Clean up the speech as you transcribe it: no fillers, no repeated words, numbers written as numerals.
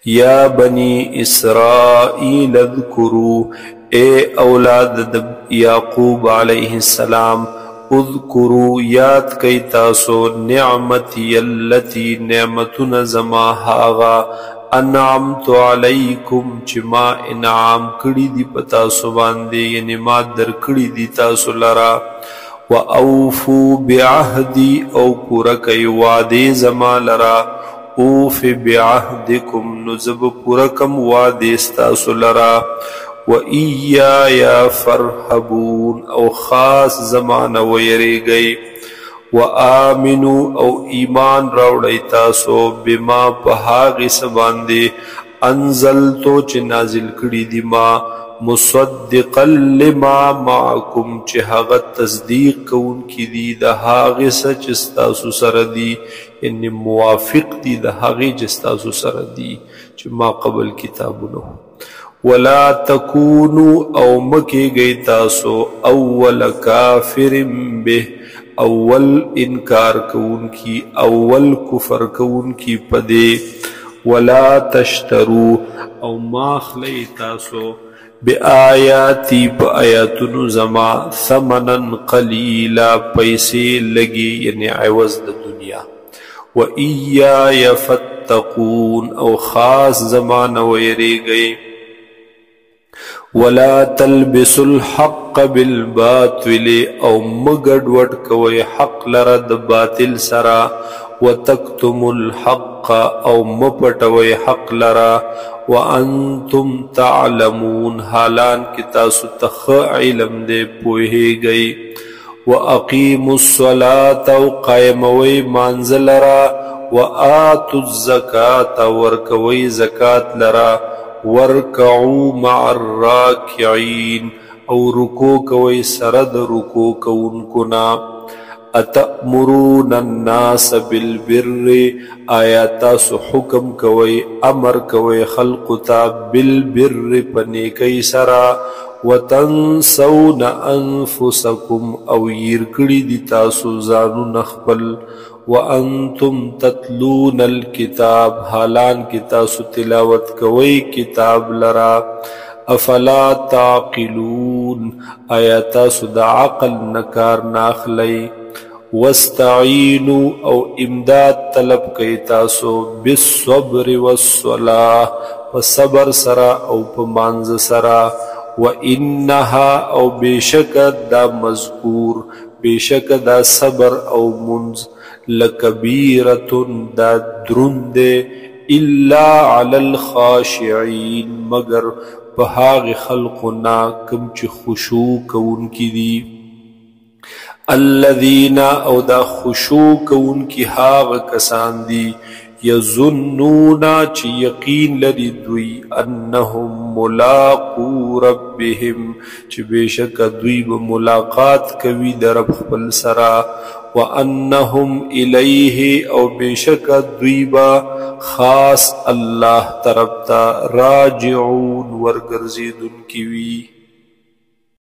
یا بنی اسرائیل اذکروا، اے اولاد یعقوب علیہ السلام، اذکروا یاد کئی تاسو نعمتی اللتی نعمتنا زما هاغا انعمت علیکم چی ما انعام کڑی دی پتاسو باندے یعنی ما در کڑی دی تاسو لرا و اوفو بعہدی او پورا کئی وعدے زما لرا اوف بعہدکم نزب پورا کم وعدے ستاسو لرا و ایایا فرحبون او خاص زمانہ ویرے گئی و آمنو او ایمان راوڑی تاسو بما پہاغی سباندے انزلتو چی نازل کری دی ما مصدقا لما معکم چی حاغت تصدیق کون کی دی دا حاغی سا چستاسو سردی یعنی موافق دی دا حاغی چستاسو سردی چی ما قبل کتابنو ولا تکونو او مکی گئی تاسو اول کافر به اول انکار کون کی اول کفر کون کی پدے ولا تشترو او ماخلی تاسو بی آیاتی پا آیاتنو زما ثمنا قلیلا پیسے لگی یعنی عوض دا دنیا و ایای فتقون او خاص زمان ویرے گئی ولا تلبس الحق بالباطل او مگڑ وٹ کوئی حق لرد باطل سرا وتکتم الحق او مپٹوئی حق لرا وانتم تعلمون حالان کی تاسو تخ علم دے پوہے گئی واقیموا الصلاة او قائموئی مانزل لرا وآتوا الزکاة ورکوئی زکاة لرا ورکعوا مع الراکعین او رکو کوئی سرد رکو کون کنا اتأمرون الناس بالبر آیاتا سو حکم کوئی امر کوئی خلقتا بالبر پنیکی سرا وتنسون انفسکم او یرکڑی دی تاسو زانو نخبل وانتم تتلون الکتاب حالان کی تاسو تلاوت کوئی کتاب لرا افلا تعقلون آیاتا سو دا عقل نکار ناخلی واستعینوا او امداد طلب کئی تاسو بالصبر والصلاة وصبر سرا او پمانز سرا وانها او بیشک دا مذکور بیشک دا صبر او منز لکبیرتن دا درند الا علی الخاشعین مگر بہاغ خلقنا کم چی خشوع کون کی دی الذین او دا خشوع کون کی ہاغ کسان دی یظنونا چی یقین لدی دوی انہم ملاقو ربهم چی بیشک دوی بملاقات کوی در رب خپل سرا وانہم الیہ او بیشک دوی با خاص اللہ طرف تا راجعون ورگرزیدن کیوی